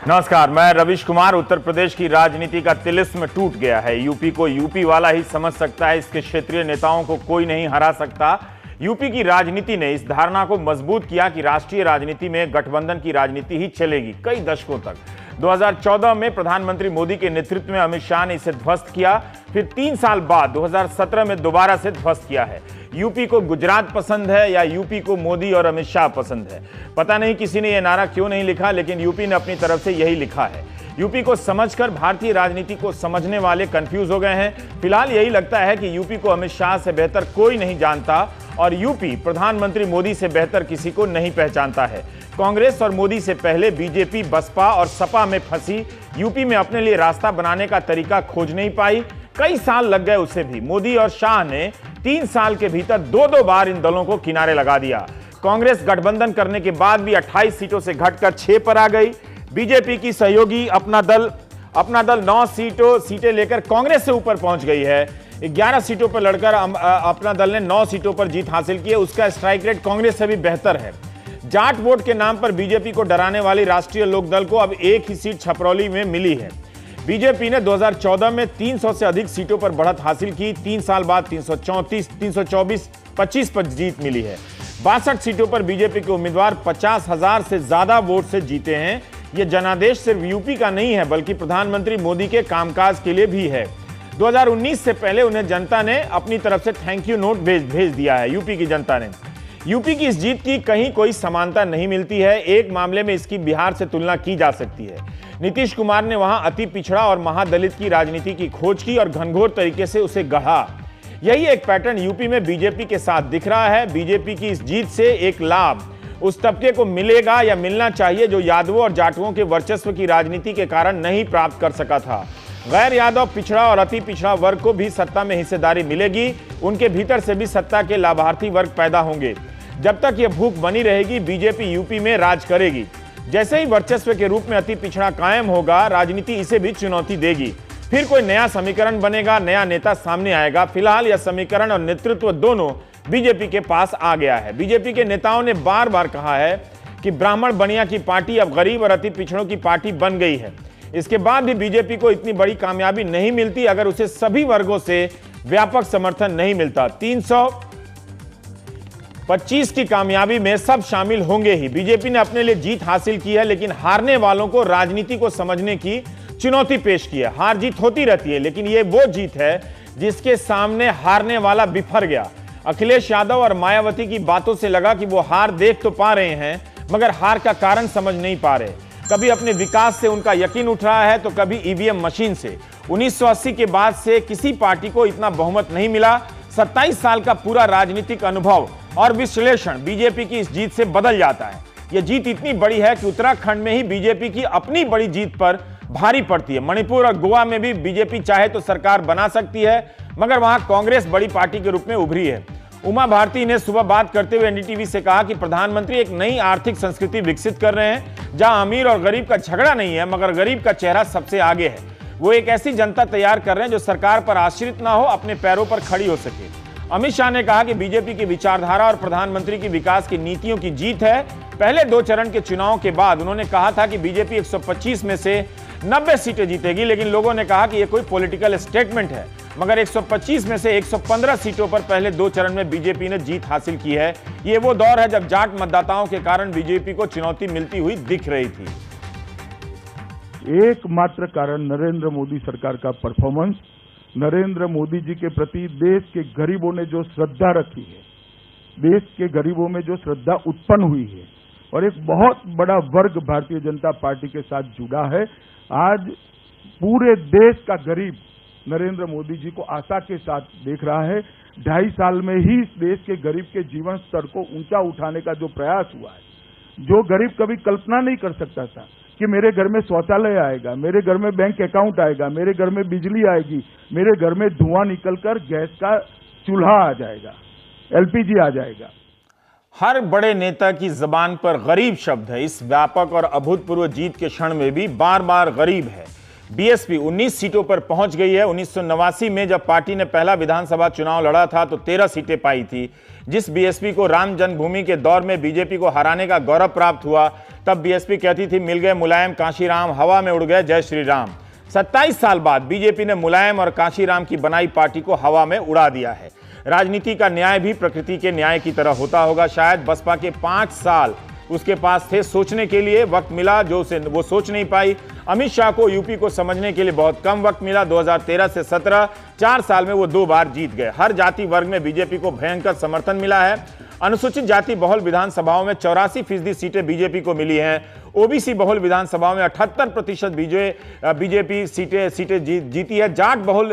नमस्कार, मैं रविश कुमार। उत्तर प्रदेश की राजनीति का तिलिस्म टूट गया है। यूपी को यूपी वाला ही समझ सकता है, इसके क्षेत्रीय नेताओं को कोई नहीं हरा सकता। यूपी की राजनीति ने इस धारणा को मजबूत किया कि राष्ट्रीय राजनीति में गठबंधन की राजनीति ही चलेगी कई दशकों तक। 2014 में प्रधानमंत्री मोदी के नेतृत्व में अमित शाह ने इसे ध्वस्त किया, फिर 3 साल बाद 2017 में दोबारा से ध्वस्त किया है। यूपी को गुजरात पसंद है या यूपी को मोदी और अमित शाह पसंद है, पता नहीं किसी ने यह नारा क्यों नहीं लिखा, लेकिन यूपी ने अपनी तरफ से यही लिखा है। यूपी को समझकर भारतीय राजनीति को समझने वाले कंफ्यूज हो गए हैं। फिलहाल यही लगता है कि यूपी को अमित शाह से बेहतर कोई नहीं जानता और यूपी प्रधानमंत्री मोदी से बेहतर किसी को नहीं पहचानता है। कांग्रेस और मोदी से पहले बीजेपी, बसपा और सपा में फंसी यूपी में अपने लिए रास्ता बनाने का तरीका खोज नहीं पाई। कई साल लग गए उसे भी। मोदी और शाह ने 3 साल के भीतर 2-2 बार इन दलों को किनारे लगा दिया। कांग्रेस गठबंधन करने के बाद भी 28 सीटों से घटकर 6 पर आ गई। बीजेपी की सहयोगी अपना दल 9 सीटें लेकर कांग्रेस से ऊपर पहुंच गई है। 11 सीटों पर लड़कर अपना दल ने 9 सीटों पर जीत हासिल की है। उसका स्ट्राइक रेट कांग्रेस से भी बेहतर है। जाट वोट के नाम पर बीजेपी को डराने वाली राष्ट्रीय लोकदल को अब एक ही सीट छपरौली में मिली है। बीजेपी ने 2014 में 300 से अधिक सीटों पर बढ़त हासिल की। 3 साल बाद 334, 324, 25 पर जीत मिली है। 62 सीटों पर बीजेपी के उम्मीदवार 50,000 से ज्यादा वोट से जीते हैं। यह जनादेश सिर्फ यूपी का नहीं है, बल्कि प्रधानमंत्री मोदी के कामकाज के लिए भी है। 2019 से पहले उन्हें जनता ने अपनी तरफ से थैंक यू नोट भेज दिया है। यूपी की जनता ने। यूपी की इस जीत की कहीं कोई समानता नहीं मिलती है। एक मामले में इसकी बिहार से तुलना की जा सकती है। नीतीश कुमार ने वहां अति पिछड़ा और महादलित की राजनीति की खोज की और घनघोर तरीके से उसे गढ़ा। यही एक पैटर्न यूपी में बीजेपी के साथ दिख रहा है। बीजेपी की इस जीत से एक लाभ उस तबके को मिलेगा या मिलना चाहिए जो यादवों और जाटवों के वर्चस्व की राजनीति के कारण नहीं प्राप्त कर सका था। गैर यादव, पिछड़ा और अति पिछड़ा वर्ग को भी सत्ता में हिस्सेदारी मिलेगी। उनके भीतर से भी सत्ता के लाभार्थी वर्ग पैदा होंगे। जब तक यह भूख बनी रहेगी, बीजेपी यूपी में राज करेगी। जैसे ही वर्चस्व के रूप में अति पिछड़ा कायम होगा, राजनीति इसे भी चुनौती देगी। फिर कोई नया समीकरण बनेगा, नया नेता सामने आएगा। फिलहाल यह समीकरण और नेतृत्व दोनों बीजेपी के पास आ गया है। बीजेपी के नेताओं ने बार बार कहा है कि ब्राह्मण बनिया की पार्टी अब गरीब और अति पिछड़ों की पार्टी बन गई है। इसके बाद भी बीजेपी को इतनी बड़ी कामयाबी नहीं मिलती अगर उसे सभी वर्गों से व्यापक समर्थन नहीं मिलता। 325 की कामयाबी में सब शामिल होंगे ही। बीजेपी ने अपने लिए जीत हासिल की है, लेकिन हारने वालों को राजनीति को समझने की चुनौती पेश की है। हार जीत होती रहती है, लेकिन यह वो जीत है जिसके सामने हारने वाला बिफर गया। अखिलेश यादव और मायावती की बातों से लगा कि वो हार देख तो पा रहे हैं, मगर हार का कारण समझ नहीं पा रहे। कभी अपने विकास से उनका यकीन उठ रहा है तो कभी ईवीएम मशीन से। 1980 के बाद से किसी पार्टी को इतना बहुमत नहीं मिला। 27 साल का पूरा राजनीतिक अनुभव और विश्लेषण बीजेपी की इस जीत से बदल जाता है। यह जीत इतनी बड़ी है कि उत्तराखंड में ही बीजेपी की अपनी बड़ी जीत पर भारी पड़ती है। मणिपुर और गोवा में भी बीजेपी चाहे तो सरकार बना सकती है, मगर वहां कांग्रेस बड़ी पार्टी के रूप में उभरी है। उमा भारती ने सुबह बात करते हुए एनडीटीवी से कहा कि प्रधानमंत्री एक नई आर्थिक संस्कृति विकसित कर रहे हैं, जहां अमीर और गरीब का झगड़ा नहीं है, मगर गरीब का चेहरा सबसे आगे है। वो एक ऐसी जनता तैयार कर रहे हैं जो सरकार पर आश्रित ना हो, अपने पैरों पर खड़ी हो सके। अमित शाह ने कहा कि बीजेपी की विचारधारा और प्रधानमंत्री की विकास की नीतियों की जीत है। पहले 2 चरण के चुनाव के बाद उन्होंने कहा था कि बीजेपी 125 में से 90 सीटें जीतेगी, लेकिन लोगों ने कहा कि यह कोई पॉलिटिकल स्टेटमेंट है। मगर 125 में से 115 सीटों पर पहले 2 चरण में बीजेपी ने जीत हासिल की है। ये वो दौर है जब जाट मतदाताओं के कारण बीजेपी को चुनौती मिलती हुई दिख रही थी। एकमात्र कारण नरेंद्र मोदी सरकार का परफॉर्मेंस। नरेंद्र मोदी जी के प्रति देश के गरीबों ने जो श्रद्धा रखी है, देश के गरीबों में जो श्रद्धा उत्पन्न हुई है, और एक बहुत बड़ा वर्ग भारतीय जनता पार्टी के साथ जुड़ा है। आज पूरे देश का गरीब नरेंद्र मोदी जी को आशा के साथ देख रहा है। 2.5 साल में ही इस देश के गरीब के जीवन स्तर को ऊंचा उठाने का जो प्रयास हुआ है, जो गरीब कभी कल्पना नहीं कर सकता था कि मेरे घर में शौचालय आएगा, मेरे घर में बैंक अकाउंट आएगा, मेरे घर में बिजली आएगी, मेरे घर में धुआं निकलकर गैस का चूल्हा आ जाएगा, एलपीजी आ जाएगा। हर बड़े नेता की जबान पर गरीब शब्द है। इस व्यापक और अभूतपूर्व जीत के क्षण में भी बार बार गरीब है। बीएसपी 19 सीटों पर पहुंच गई है। 1989 में जब पार्टी ने पहला विधानसभा चुनाव लड़ा था तो 13 सीटें पाई थी। जिस बीएसपी को राम जन्मभूमि के दौर में बीजेपी को हराने का गौरव प्राप्त हुआ, तब बीएसपी कहती थी मिल गए मुलायम कांशीराम, हवा में उड़ गए जय श्री राम। 27 साल बाद बीजेपी ने मुलायम और कांशीराम की बनाई पार्टी को हवा में उड़ा दिया है। राजनीति का न्याय भी प्रकृति के न्याय की तरह होता होगा। शायद बसपा के 5 साल उसके पास थे सोचने के लिए, वक्त मिला जो उसे वो सोच नहीं पाई। अमित शाह को यूपी को समझने के लिए बहुत कम वक्त मिला। 2013 से 17 4 साल में वो 2 बार जीत गए। हर जाति वर्ग में बीजेपी को भयंकर समर्थन मिला है। अनुसूचित जाति बहुल विधानसभाओं में 84% सीटें बीजेपी को मिली हैं। ओबीसी बहुल विधानसभाओं में 78% बीजेपी सीटें जीती है। जाट बहुल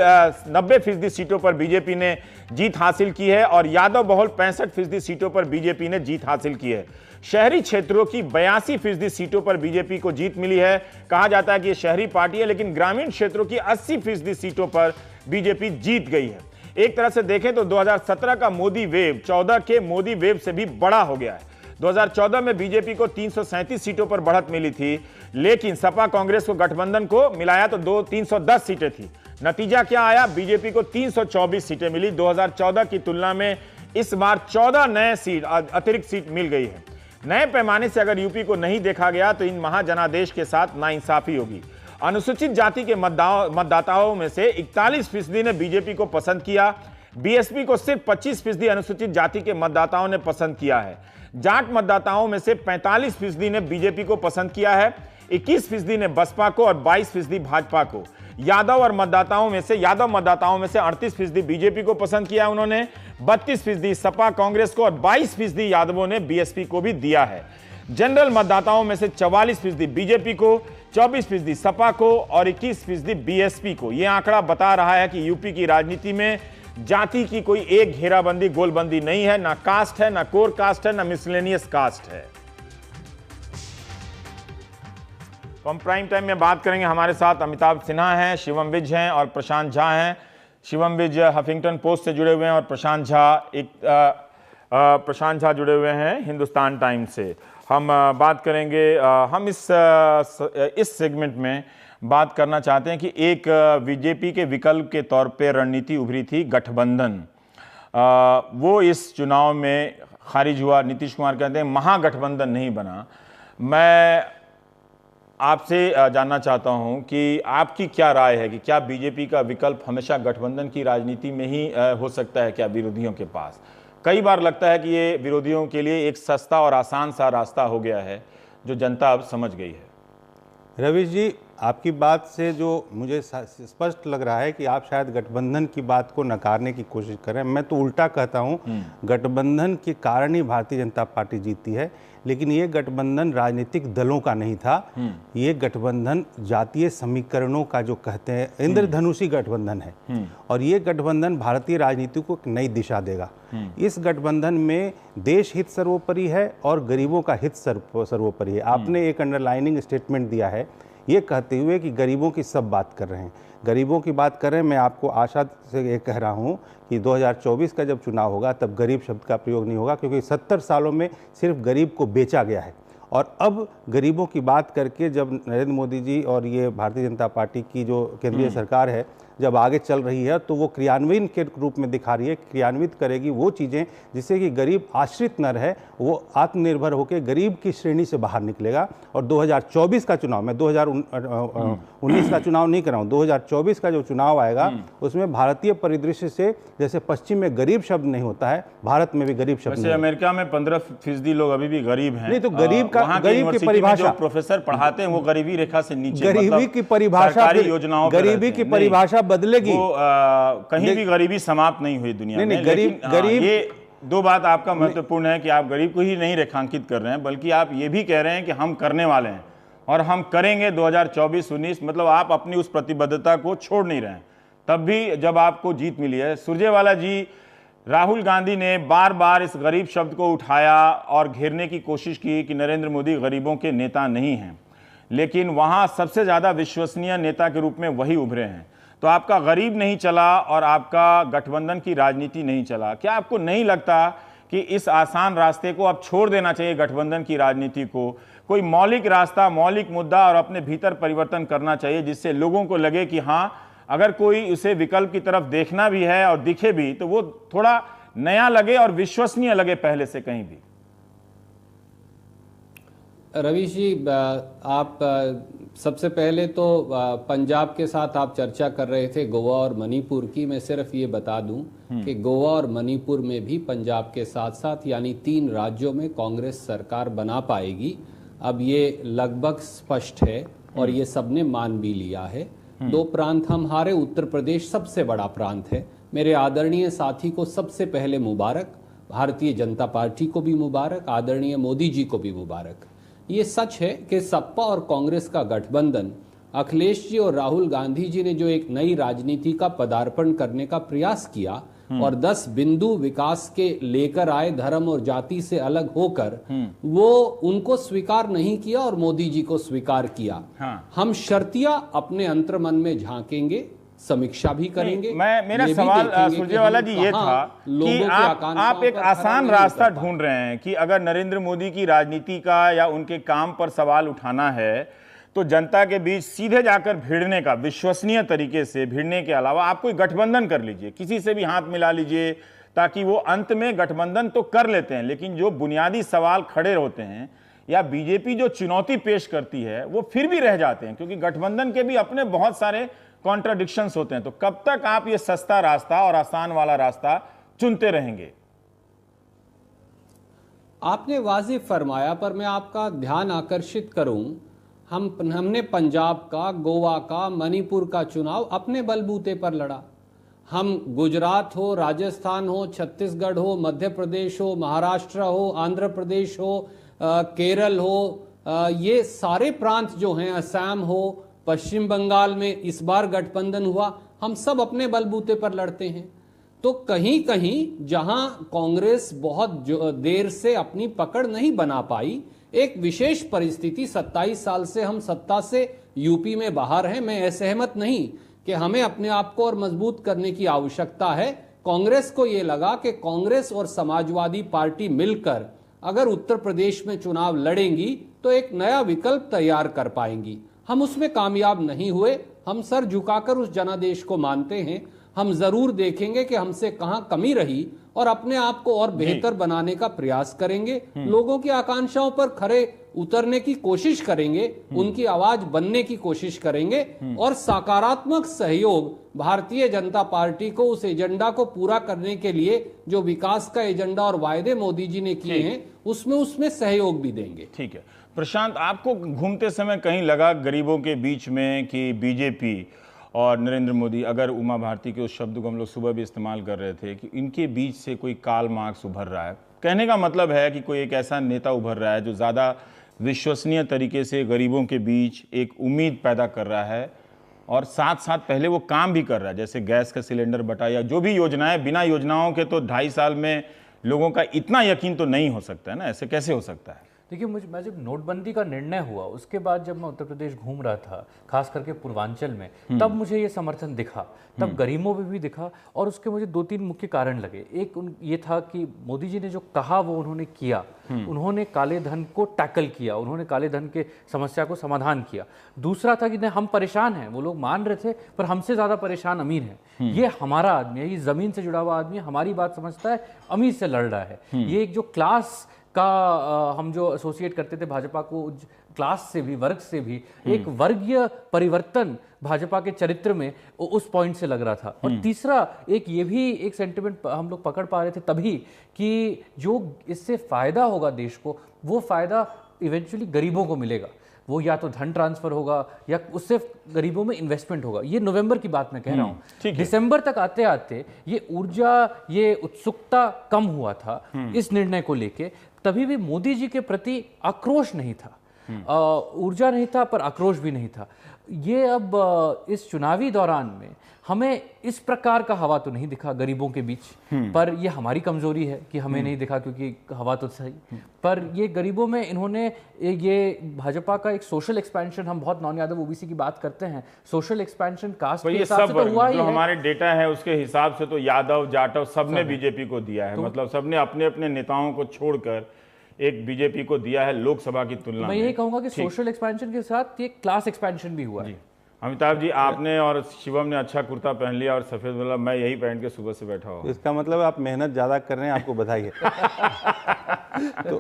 90% सीटों पर बीजेपी ने जीत हासिल की है और यादव बहुल 65% सीटों पर बीजेपी ने जीत हासिल की है। शहरी क्षेत्रों की 82% सीटों पर बीजेपी को जीत मिली है। कहा जाता है कि ये शहरी पार्टी है, लेकिन ग्रामीण क्षेत्रों की 80% सीटों पर बीजेपी जीत गई है। एक तरह से देखें तो 2017 का मोदी वेव 14 के मोदी वेव से भी बड़ा हो गया है। 2014 में बीजेपी को 337 सीटों पर बढ़त मिली थी, लेकिन सपा कांग्रेस को गठबंधन को मिलाया तो 310 सीटें थी। नतीजा क्या आया? बीजेपी को 324 सीटें मिली। 2014 की तुलना में इस बार 14 नए सीट अतिरिक्त सीट मिल गई है। नए पैमाने से अगर यूपी को नहीं देखा गया तो इन महाजनादेश के साथ नाइंसाफी होगी। अनुसूचित जाति के मतदाताओं में से 41% ने बीजेपी को पसंद किया। बीएसपी को सिर्फ 25% अनुसूचित जाति के मतदाताओं ने पसंद किया है। जाट मतदाताओं में से 45% ने बीजेपी को पसंद किया है, 21% ने बसपा को और 22% भाजपा को। यादव मतदाताओं में से 38% बीजेपी को पसंद किया उन्होंने, 32% सपा कांग्रेस को और 22% यादवों ने बीएसपी को भी दिया है। जनरल मतदाताओं में से 44% बीजेपी को, 24% सपा को और 21% बीएसपी को। यह आंकड़ा बता रहा है कि यूपी की राजनीति में जाति की कोई एक घेराबंदी गोलबंदी नहीं है, ना कास्ट है, ना कोर कास्ट है, ना मिसलेनियस कास्ट है। तो हम प्राइम टाइम में बात करेंगे। हमारे साथ अमिताभ सिन्हा हैं, शिवम विज हैं और प्रशांत झा हैं। शिवम विज हफिंगटन पोस्ट से जुड़े हुए हैं और प्रशांत झा जुड़े हुए हैं हिंदुस्तान टाइम्स से। हम बात करेंगे, हम इस सेगमेंट में बात करना चाहते हैं कि एक बीजेपी के विकल्प के तौर पे रणनीति उभरी थी गठबंधन। वो इस चुनाव में खारिज हुआ। नीतीश कुमार कहते हैं महागठबंधन नहीं बना। मैं आपसे जानना चाहता हूं कि आपकी क्या राय है कि क्या बीजेपी का विकल्प हमेशा गठबंधन की राजनीति में ही हो सकता है क्या विरोधियों के पास? कई बार लगता है कि ये विरोधियों के लिए एक सस्ता और आसान सा रास्ता हो गया है जो जनता अब समझ गई है। रवीश जी, आपकी बात से जो मुझे स्पष्ट लग रहा है कि आप शायद गठबंधन की बात को नकारने की कोशिश कर रहे हैं। मैं तो उल्टा कहता हूं, गठबंधन के कारण ही भारतीय जनता पार्टी जीती है। लेकिन ये गठबंधन राजनीतिक दलों का नहीं था, ये गठबंधन जातीय समीकरणों का जो कहते हैं इंद्रधनुषी गठबंधन है। और ये गठबंधन भारतीय राजनीति को एक नई दिशा देगा। इस गठबंधन में देश हित सर्वोपरि है और गरीबों का हित सर्वोपरि है। आपने एक अंडरलाइनिंग स्टेटमेंट दिया है ये कहते हुए कि गरीबों की सब बात कर रहे हैं, गरीबों की बात कर रहे हैं। मैं आपको आशा से ये कह रहा हूँ कि 2024 का जब चुनाव होगा तब गरीब शब्द का प्रयोग नहीं होगा, क्योंकि 70 सालों में सिर्फ गरीब को बेचा गया है। और अब गरीबों की बात करके जब नरेंद्र मोदी जी और ये भारतीय जनता पार्टी की जो केंद्रीय सरकार है जब आगे चल रही है तो वो क्रियान्वयन के रूप में दिखा रही है, क्रियान्वित करेगी वो चीज़ें जिससे कि गरीब आश्रित न रहे, वो आत्मनिर्भर होकर गरीब की श्रेणी से बाहर निकलेगा। और 2024 का चुनाव, मैं 2019 का चुनाव नहीं कर रहा हूँ, 2024 का जो चुनाव आएगा उसमें भारतीय परिदृश्य से जैसे पश्चिम में गरीब शब्द नहीं होता है, भारत में भी गरीब शब्द नहीं। अमेरिका में 15% लोग अभी भी गरीब हैं। नहीं तो गरीब की परिभाषा, प्रोफेसर पढ़ाते हैं वो गरीबी रेखा से नीचे, गरीबी की परिभाषा, गरीबी की परिभाषा बदलेगी। कहीं भी गरीबी समाप्त नहीं हुई दुनिया में। गरीब ये दो बात आपका महत्वपूर्ण है कि आप गरीब को ही नहीं रेखांकित कर रहे हैं, बल्कि आप ये भी कह रहे हैं कि हम करने वाले हैं और हम करेंगे 2024-19। मतलब आप अपनी उस प्रतिबद्धता को छोड़ नहीं रहे हैं, तब भी जब आपको जीत मिली है। सुरजेवाला जी, राहुल गांधी ने बार बार इस गरीब शब्द को उठाया और घेरने की कोशिश की कि नरेंद्र मोदी गरीबों के नेता नहीं हैं, लेकिन वहां सबसे ज्यादा विश्वसनीय नेता के रूप में वही उभरे हैं। तो आपका गरीब नहीं चला और आपका गठबंधन की राजनीति नहीं चला। क्या आपको नहीं लगता कि इस आसान रास्ते को अब छोड़ देना चाहिए गठबंधन की राजनीति को? कोई मौलिक रास्ता, मौलिक मुद्दा और अपने भीतर परिवर्तन करना चाहिए, जिससे लोगों को लगे कि हाँ, अगर कोई उसे विकल्प की तरफ देखना भी है और दिखे भी तो वो थोड़ा नया लगे और विश्वसनीय लगे पहले से कहीं भी। रवीश जी, आप सबसे पहले तो पंजाब के साथ आप चर्चा कर रहे थे गोवा और मणिपुर की। मैं सिर्फ ये बता दूं कि गोवा और मणिपुर में भी पंजाब के साथ साथ यानी 3 राज्यों में कांग्रेस सरकार बना पाएगी। अब ये लगभग स्पष्ट है और ये सबने मान भी लिया है। 2 प्रांत हम हारे, उत्तर प्रदेश सबसे बड़ा प्रांत है। मेरे आदरणीय साथी को सबसे पहले मुबारक, भारतीय जनता पार्टी को भी मुबारक, आदरणीय मोदी जी को भी मुबारक। ये सच है कि सपा और कांग्रेस का गठबंधन, अखिलेश जी और राहुल गांधी जी ने जो एक नई राजनीति का पदार्पण करने का प्रयास किया और 10 बिंदु विकास के लेकर आए, धर्म और जाति से अलग होकर, वो उनको स्वीकार नहीं किया और मोदी जी को स्वीकार किया। हाँ। हम शर्तिया अपने अंतर्मन में झांकेंगे, समीक्षा भी करेंगे। मेरा सवाल सुरजेवाला जी ये था कि आप एक आसान रास्ता ढूंढ रहे हैं कि अगर नरेंद्र मोदी की राजनीति का या उनके काम पर सवाल उठाना है तो जनता के बीच सीधे जाकर भिड़ने का, विश्वसनीय तरीके से भिड़ने के अलावा आप कोई गठबंधन कर लीजिए, किसी से भी हाथ मिला लीजिए, ताकि वो अंत में गठबंधन तो कर लेते हैं लेकिन जो बुनियादी सवाल खड़े होते हैं या बीजेपी जो चुनौती पेश करती है वो फिर भी रह जाते हैं, क्योंकि गठबंधन के भी अपने बहुत सारे कॉन्ट्राडिक्शंस होते हैं। तो कब तक आप ये सस्ता रास्ता और आसान वाला रास्ता चुनते रहेंगे? आपने वाजिब फरमाया, पर मैं आपका ध्यान आकर्षित करूं, हमने पंजाब का, गोवा का, मणिपुर का चुनाव अपने बलबूते पर लड़ा। हम गुजरात हो, राजस्थान हो, छत्तीसगढ़ हो, मध्य प्रदेश हो, महाराष्ट्र हो, आंध्र प्रदेश हो, केरल हो, ये सारे प्रांत जो हैं, असम हो, पश्चिम बंगाल में इस बार गठबंधन हुआ, हम सब अपने बलबूते पर लड़ते हैं। तो कहीं कहीं जहां कांग्रेस बहुत देर से अपनी पकड़ नहीं बना पाई, एक विशेष परिस्थिति, 27 साल से हम सत्ता से यूपी में बाहर हैं, मैं असहमत नहीं कि हमें अपने आप को और मजबूत करने की आवश्यकता है। कांग्रेस को यह लगा कि कांग्रेस और समाजवादी पार्टी मिलकर अगर उत्तर प्रदेश में चुनाव लड़ेंगी तो एक नया विकल्प तैयार कर पाएंगी। हम उसमें कामयाब नहीं हुए। हम सर झुकाकर उस जनादेश को मानते हैं। हम जरूर देखेंगे कि हमसे कहां कमी रही और अपने आप को और बेहतर बनाने का प्रयास करेंगे। लोगों की आकांक्षाओं पर खरे उतरने की कोशिश करेंगे, उनकी आवाज बनने की कोशिश करेंगे और सकारात्मक सहयोग भारतीय जनता पार्टी को उस एजेंडा को पूरा करने के लिए जो विकास का एजेंडा और वायदे मोदी जी ने किए हैं उसमें सहयोग भी देंगे। ठीक है प्रशांत, आपको घूमते समय कहीं लगा गरीबों के बीच में कि बीजेपी और नरेंद्र मोदी, अगर उमा भारती के उस शब्द को हम लोग सुबह भी इस्तेमाल कर रहे थे कि इनके बीच से कोई कार्ल मार्क्स उभर रहा है, कहने का मतलब है कि कोई एक ऐसा नेता उभर रहा है जो ज़्यादा विश्वसनीय तरीके से गरीबों के बीच एक उम्मीद पैदा कर रहा है और साथ साथ पहले वो काम भी कर रहा है, जैसे गैस का सिलेंडर बटा या जो भी योजनाएं, बिना योजनाओं के तो 2.5 साल में लोगों का इतना यकीन तो नहीं हो सकता है ना, ऐसे कैसे हो सकता है? देखिए, मैं जब नोटबंदी का निर्णय हुआ उसके बाद जब मैं उत्तर प्रदेश घूम रहा था, खास करके पूर्वांचल में, तब मुझे ये समर्थन दिखा, तब गरीबों में भी दिखा और उसके मुझे 2-3 मुख्य कारण लगे। एक ये था कि मोदी जी ने जो कहा वो उन्होंने किया, उन्होंने काले धन को टैकल किया, उन्होंने काले धन के समस्या को समाधान किया। दूसरा था कि नहीं, हम परेशान हैं, वो लोग मान रहे थे, पर हमसे ज़्यादा परेशान अमीर हैं। ये हमारा आदमी है, ये ज़मीन से जुड़ा हुआ आदमी है, हमारी बात समझता है, अमीर से लड़ रहा है। ये एक जो क्लास का हम जो एसोसिएट करते थे भाजपा को क्लास से भी, वर्ग से भी, एक वर्गीय परिवर्तन भाजपा के चरित्र में उस पॉइंट से लग रहा था। और तीसरा एक ये भी एक सेंटिमेंट हम लोग पकड़ पा रहे थे तभी कि जो इससे फायदा होगा देश को, वो फायदा इवेंचुअली गरीबों को मिलेगा। वो या तो धन ट्रांसफर होगा या उससे गरीबों में इन्वेस्टमेंट होगा। ये नवंबर की बात मैं कह रहा हूँ। दिसंबर तक आते आते ये ऊर्जा, ये उत्सुकता कम हुआ था इस निर्णय को लेके। तभी भी मोदी जी के प्रति आक्रोश नहीं था, ऊर्जा नहीं था, पर आक्रोश भी नहीं था। ये अब इस चुनावी दौरान में हमें इस प्रकार का हवा तो नहीं दिखा गरीबों के बीच, पर ये हमारी कमजोरी है कि हमें नहीं दिखा, क्योंकि हवा तो सही। पर ये गरीबों में इन्होंने ये भाजपा का एक सोशल एक्सपेंशन, हम बहुत नॉन यादव ओबीसी की बात करते हैं, सोशल एक्सपेंशन कास्ट के हिसाब से तो हुआ ही है। हमारे डेटा है उसके हिसाब से तो यादव जाटव सबने बीजेपी को दिया है, मतलब सबने अपने अपने नेताओं को छोड़कर एक बीजेपी को दिया है लोकसभा की तुलना मैं में। यही कहूंगा कि सोशल एक्सपेंशन के साथ ये क्लास एक्सपेंशन भी हुआ है। अमिताभ जी, आपने और शिवम ने अच्छा कुर्ता पहन लिया और सफेद वाला, मैं यही पहन के सुबह से बैठा हूँ। इसका मतलब आप मेहनत ज़्यादा कर रहे हैं, आपको बधाई है। तो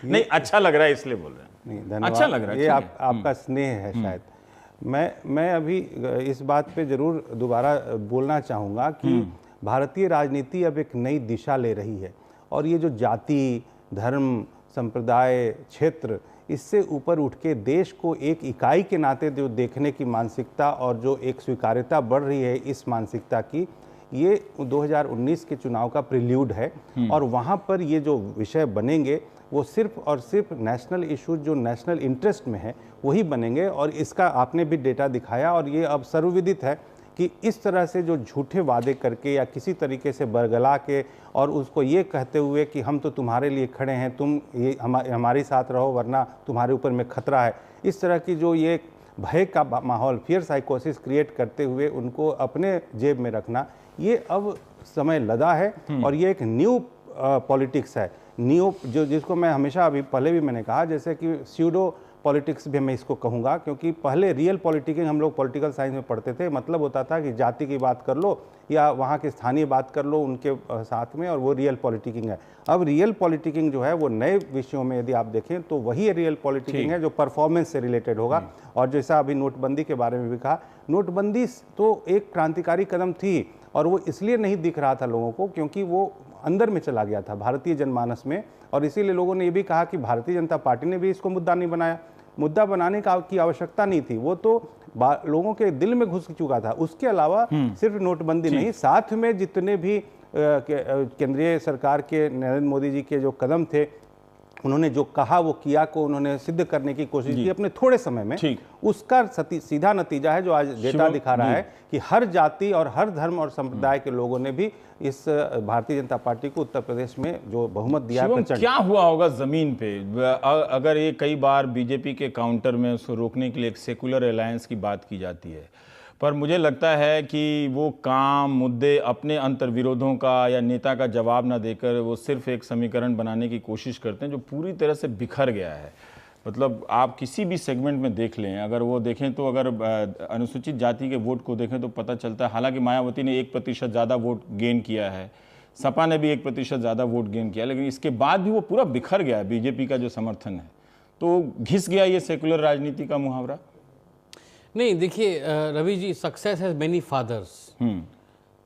नहीं, अच्छा लग रहा है इसलिए बोल रहे हैं। नहीं, धन्यवाद। अच्छा लग रहा है, ये ठीक है। आपका स्नेह है शायद। मैं अभी इस बात पे जरूर दोबारा बोलना चाहूँगा कि भारतीय राजनीति अब एक नई दिशा ले रही है, और ये जो जाति, धर्म, संप्रदाय, क्षेत्र, इससे ऊपर उठ के देश को एक इकाई के नाते जो देखने की मानसिकता और जो एक स्वीकार्यता बढ़ रही है इस मानसिकता की, ये 2019 के चुनाव का प्रिल्यूड है। और वहाँ पर ये जो विषय बनेंगे वो सिर्फ और सिर्फ नेशनल इशूज जो नेशनल इंटरेस्ट में है वही बनेंगे। और इसका आपने भी डेटा दिखाया, और ये अब सर्वविदित है कि इस तरह से जो झूठे वादे करके या किसी तरीके से बरगला के और उसको ये कहते हुए कि हम तो तुम्हारे लिए खड़े हैं, तुम ये हमारे साथ रहो वरना तुम्हारे ऊपर में खतरा है, इस तरह की जो ये भय का माहौल, फियर साइकोसिस क्रिएट करते हुए उनको अपने जेब में रखना, ये अब समय लदा है। और ये एक न्यू पॉलिटिक्स है, न्यू जो जिसको मैं हमेशा अभी पहले भी मैंने कहा, जैसे कि स्यूडो पॉलिटिक्स भी मैं इसको कहूँगा, क्योंकि पहले रियल पॉलिटिकिंग हम लोग पॉलिटिकल साइंस में पढ़ते थे, मतलब होता था कि जाति की बात कर लो या वहाँ के स्थानीय बात कर लो उनके साथ में, और वो रियल पॉलिटिकिंग है। अब रियल पॉलिटिकिंग जो है वो नए विषयों में यदि आप देखें तो वही रियल पॉलिटिकिंग है जो परफॉर्मेंस से रिलेटेड होगा। और जैसा अभी नोटबंदी के बारे में भी कहा, नोटबंदी तो एक क्रांतिकारी कदम थी, और वो इसलिए नहीं दिख रहा था लोगों को क्योंकि वो अंदर में चला गया था भारतीय जनमानस में, और इसीलिए लोगों ने ये भी कहा कि भारतीय जनता पार्टी ने भी इसको मुद्दा नहीं बनाया। मुद्दा बनाने की आवश्यकता नहीं थी, वो तो लोगों के दिल में घुस चुका था। उसके अलावा सिर्फ नोटबंदी नहीं, साथ में जितने भी केंद्रीय सरकार के नरेंद्र मोदी जी के जो कदम थे, उन्होंने जो कहा वो किया को उन्होंने सिद्ध करने की कोशिश की अपने थोड़े समय में। उसका सीधा नतीजा है जो आज डेटा दिखा रहा है कि हर जाति और हर धर्म और संप्रदाय के लोगों ने भी इस भारतीय जनता पार्टी को उत्तर प्रदेश में जो बहुमत दिया है। क्या हुआ होगा जमीन पे अगर ये कई बार बीजेपी के काउंटर में उसको रोकने के लिए एक सेकुलर अलायंस की बात की जाती है, पर मुझे लगता है कि वो काम मुद्दे अपने अंतर्विरोधों का या नेता का जवाब ना देकर वो सिर्फ एक समीकरण बनाने की कोशिश करते हैं जो पूरी तरह से बिखर गया है। मतलब आप किसी भी सेगमेंट में देख लें, अगर वो देखें तो अगर अनुसूचित जाति के वोट को देखें तो पता चलता है, हालांकि मायावती ने 1% ज़्यादा वोट गेन किया है, सपा ने भी 1% ज़्यादा वोट गेन किया, लेकिन इसके बाद भी वो पूरा बिखर गया है बीजेपी का जो समर्थन है। तो घिस गया ये सेकुलर राजनीति का मुहावरा। नहीं, देखिए Ravi ji, success has many fathers.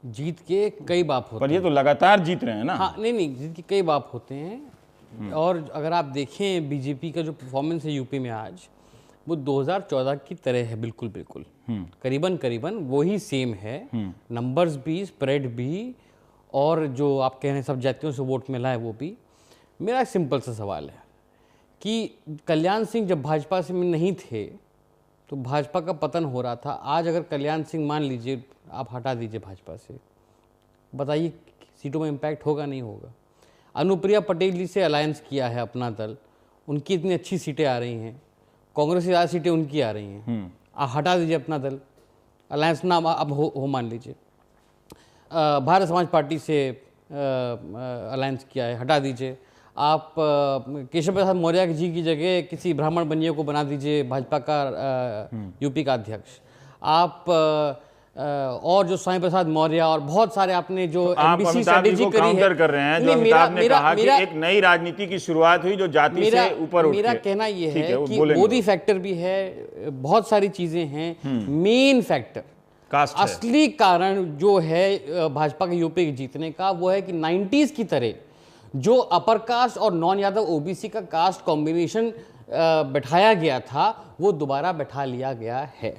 जीत के कई बाप होते हैं, पर ये तो लगातार जीत रहे हैं ना। हाँ, नहीं, जीत के कई बाप होते हैं। और अगर आप देखें बीजेपी का जो परफॉर्मेंस है यूपी में आज, वो 2014 की तरह है, बिल्कुल बिल्कुल करीबन वही सेम है। नंबर्स भी, स्प्रेड भी, और जो आप कह रहे हैं सब जातियों से वोट मिला है वो भी। मेरा एक सिंपल सा सवाल है कि कल्याण सिंह जब भाजपा से में नहीं थे तो भाजपा का पतन हो रहा था। आज अगर कल्याण सिंह मान लीजिए आप हटा दीजिए भाजपा से, बताइए सीटों में इम्पैक्ट होगा नहीं होगा? अनुप्रिया पटेल जी से अलायंस किया है अपना दल, उनकी इतनी अच्छी सीटें आ रही हैं, कांग्रेस से ज़्यादा सीटें उनकी आ रही हैं। आप हटा दीजिए अपना दल, अलायंस ना अब हो मान लीजिए। भारत समाज पार्टी से अलायंस किया है, हटा दीजिए। आप केशव प्रसाद मौर्य जी की जगह किसी ब्राह्मण बनिए को बना दीजिए भाजपा का यूपी का अध्यक्ष। आप और जो स्वामी प्रसाद मौर्य और बहुत सारे आपने जो एमबीसी स्ट्रेटेजी करी है, काउंटर कर रहे हैं जो अमिताभ ने कहा कि एक नई राजनीति की शुरुआत हुई जो जाति से ऊपर उठ के। मेरा कहना यह है कि मोदी फैक्टर भी है, बहुत सारी चीजें हैं। मेन फैक्टर असली कारण जो है भाजपा के यूपी के जीतने का वो है कि 90s की तरह जो अपर कास्ट और नॉन यादव ओबीसी का कास्ट कॉम्बिनेशन बैठाया गया था वो दोबारा बैठा लिया गया है।